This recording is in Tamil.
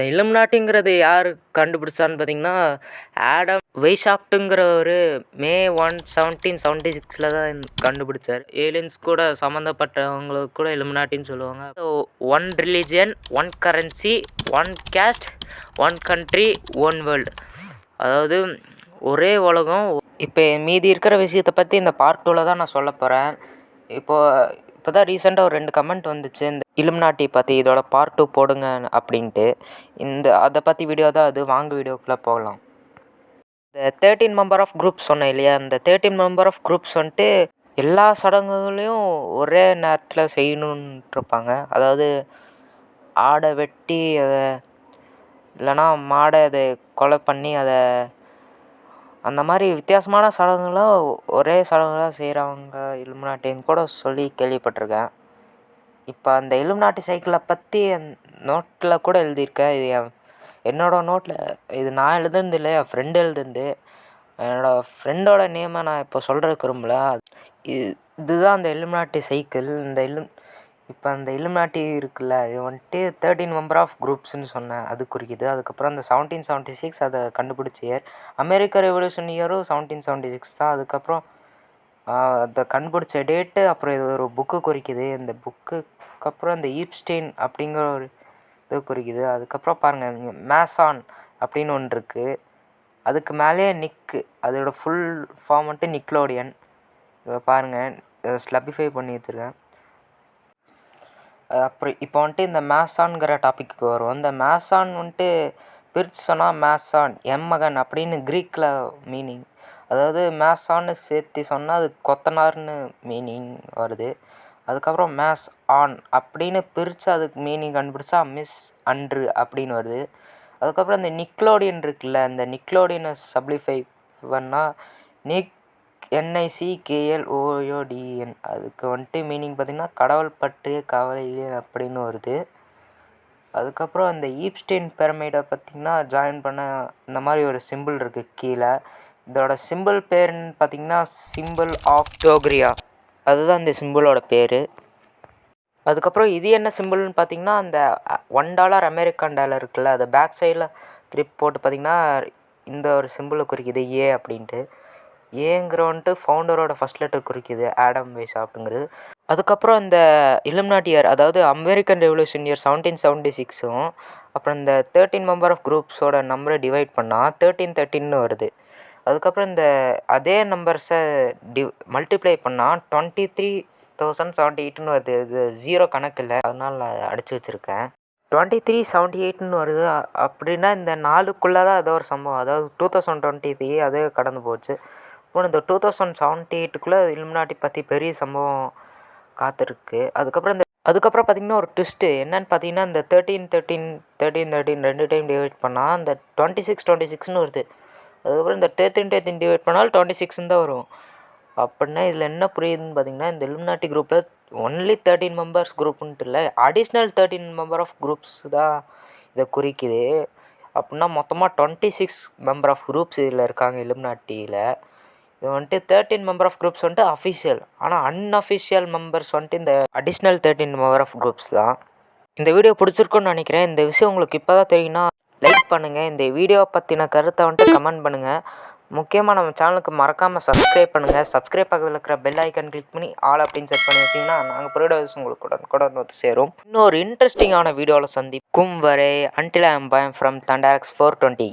இலுமினாட்டிங்கிறது யார் கண்டுபிடிச்சான்னு பார்த்தீங்கன்னா, ஆடம் வெய்ஷாஃப்ட்டுங்கிறவரு மே 1, 1776 தான் கண்டுபிடிச்சார். ஏலியன்ஸ் கூட சம்மந்தப்பட்டவங்களுக்கு கூட இலுமினாட்டின்னு சொல்லுவாங்க. One religion, one currency, one caste, one country, one world. அதாவது ஒரே உலகம். இப்போ மீதி இருக்கிற விஷயத்தை பற்றி இந்த பார்ட் 2ல் தான் நான் சொல்ல போகிறேன். இப்போ தான் ரீசெண்டாக ஒரு 2 கமெண்ட் வந்துச்சு, இந்த இலுமினாட்டி பற்றி இதோட பார்ட் 2 போடுங்க அப்படின்ட்டு. அதை பற்றி வீடியோ தான் அது. வாங்க வீடியோக்குள்ளே போகலாம். இந்த 13 மெம்பர் ஆஃப் குரூப்ஸ் சொன்னேன் இல்லையா, இந்த 13 மெம்பர் ஆஃப் குரூப்ஸ் வந்துட்டு எல்லா சடங்குகளையும் ஒரே நேரத்தில் செய்யணுன்ட்டு இருப்பாங்க. அதாவது ஆடை வெட்டி அதை இல்லைனா மாடை அதை கொலை பண்ணி அதை அந்த மாதிரி வித்தியாசமான சடங்குகளாக ஒரே சடங்குகளாக செய்கிறவங்க இலுமினாட்டின்னு கூட சொல்லி கேள்விப்பட்டிருக்கேன். இப்போ அந்த இலுமினாட்டி சைக்கிளை பற்றி நோட்டில் கூட எழுதியிருக்கேன். இது என்னோடய நோட்டில் இது நான் எழுதுனது இல்லை, என் ஃப்ரெண்டு எழுதுனது. என்னோடய ஃப்ரெண்டோட நேமை நான் இப்போ சொல்கிறதுக்கு விரும்பல. இதுதான் அந்த இலுமினாட்டி சைக்கிள். இப்போ அந்த இலுமினாட்டி இருக்குல்ல, இது வந்துட்டு 13 மெம்பர் ஆஃப் குரூப்ஸ்ன்னு சொன்னேன், அது குறிக்குது. அதுக்கப்புறம் அந்த 1776 அதை கண்டுபிடிச்ச இயர். அமெரிக்க ரெவல்யூஷன் இயரும் 1776 தான். அதுக்கப்புறம் அதை கண்டுபிடிச்ச டேட்டு, அப்புறம் இது ஒரு புக்கு குறிக்குது. இந்த புக்குக்கு அப்புறம் இந்த ஈப்ஸ்டெயின் அப்படிங்கிற ஒரு இது குறிக்குது. அதுக்கப்புறம் பாருங்கள், மேசான் அப்படின்னு ஒன்று இருக்குது. அதுக்கு மேலேயே நிக்கு, அதோட ஃபுல் ஃபார்ம் வந்துட்டு நிக்லோடியன். இதை பாருங்கள், ஸ்லபிஃபை பண்ணி வச்சுருக்கேன். அப்புறம் இப்போ வந்துட்டு இந்த மேசான்கிற டாப்பிக்கு வரும். இந்த மேசான் வந்துட்டு பிரித்து சொன்னால் மேசான் எம்மகன் அப்படின்னு க்ரீக்கில் மீனிங். அதாவது மேசான்னு சேர்த்து சொன்னால் அது கொத்தனார்னு மீனிங் வருது. அதுக்கப்புறம் மேஸ் ஆன் அப்படின்னு பிரித்து அதுக்கு மீனிங் கண்டுபிடிச்சா மிஸ் அன்று அப்படின்னு வருது. அதுக்கப்புறம் இந்த நிக்லோடியன் இருக்குல்ல, இந்த நிக்லோடியனை சப்ளிஃபை பண்ணால் NICKLOODN. அதுக்கு வந்துட்டு மீனிங் பார்த்திங்கன்னா கடவுள் பற்றிய கவலையிலே அப்படின்னு வருது. அதுக்கப்புறம் அந்த ஈப்ஸ்டெயின் பிரமிடை பார்த்திங்கன்னா ஜாயின் பண்ண இந்த மாதிரி ஒரு சிம்பிள் இருக்குது கீழே. இதோட சிம்பிள் பேருன்னு பார்த்திங்கன்னா சிம்பிள் ஆஃப் டோக்ரியா. அதுதான் இந்த சிம்பிளோட பேர். அதுக்கப்புறம் இது என்ன சிம்பிள்னு பார்த்திங்கன்னா, அந்த $1 அமெரிக்கன் டாலர் இருக்குல்ல, அதை பேக் சைடில் திருப்பி போட்டு பார்த்திங்கன்னா இந்த ஒரு சிம்பிளை குறிக்குது, ஏ அப்படின்ட்டு. ஏங்கிற வந்துட்டு ஃபவுண்டரோட ஃபஸ்ட் லெட்டர் குறிக்குது, ஆடம் வெய்ஷாஃப்ட்டுங்கிறது. அதுக்கப்புறம் இந்த இலுமினாட்டி இயர், அதாவது அமெரிக்கன் ரெவல்யூஷன் இயர் 1776ம் அப்புறம் இந்த 13 மெம்பர் ஆஃப் குரூப்ஸோட நம்பரை டிவைட் பண்ணால் 1313ன்னு வருது. அதுக்கப்புறம் இந்த அதே நம்பர்ஸை மல்டிப்ளை பண்ணால் 23,078ன்னு வருது. இது 0 கணக்கு இல்லை, அதனால் நான் அடித்து வச்சுருக்கேன். 2378ன்னு வருது அப்படின்னா இந்த 4க்குள்ளே தான் ஏதோ ஒரு சம்பவம், அதாவது 2023 அதே கடந்து போச்சு. இப்போ இந்த 2078க்குள்ளே இலுமினாட்டி பற்றி பெரிய சம்பவம் காத்திருக்கு. அதுக்கப்புறம் பார்த்திங்கன்னா ஒரு ட்விஸ்ட்டு என்னென்னு பார்த்தீங்கன்னா, இந்த 13 2 டைம் டிவைட் பண்ணால் இந்த 26ன்னு வருது. அதுக்கப்புறம் இந்த 13 டிவைட் பண்ணால் 26ன்னு தான் வரும். அப்படின்னா இதில் என்ன புரியுதுன்னு பார்த்திங்கன்னா, இந்த இலுமினாட்டி குரூப்பில் ஒன்லி 13 மெம்பர்ஸ் குரூப்புன்ட்டு இல்லை, அடிஷ்னல் 13 மெம்பர் ஆஃப் குரூப்ஸ் தான் இதை குறிக்குது. அப்படின்னா மொத்தமாக 26 மெம்பர் ஆஃப் குரூப்ஸ் இதில் இருக்காங்க இலுமினாட்டியில். இது வந்துட்டு 13 மெம்பர் ஆஃப் குரூப்ஸ் வந்துட்டு அஃபிஷியல், ஆனால் அன்அஃபிஷியல் மெம்பர்ஸ் வந்துட்டு இந்த அடிஷ்னல் 13 மெம்பர் ஆஃப் குரூப்ஸ் தான். இந்த வீடியோ பிடிச்சிருக்குன்னு நினைக்கிறேன். இந்த விஷயம் உங்களுக்கு இப்போ தான் தெரியும்னா லைக் பண்ணுங்கள். இந்த வீடியோவை பற்றின கருத்தை வந்துட்டு கமெண்ட் பண்ணுங்கள். முக்கியமாக நம்ம சேனலுக்கு மறக்காமல் சப்ஸ்கிரைப் பண்ணுங்கள். சப்ஸ்கிரைப் பக்கத்தில் இருக்கிற பெல் ஐக்கன் கிளிக் பண்ணி ஆல் அப்படின்னு செட் பண்ணி வச்சிங்கன்னா நாங்கள் போகிற விஷயம் உங்களுக்கு கூட வந்து சேரும். இன்னொரு இன்ட்ரெஸ்டிங்கான வீடியோவில் சந்திக்கும் வரை, until I am buying from Thunderx 420.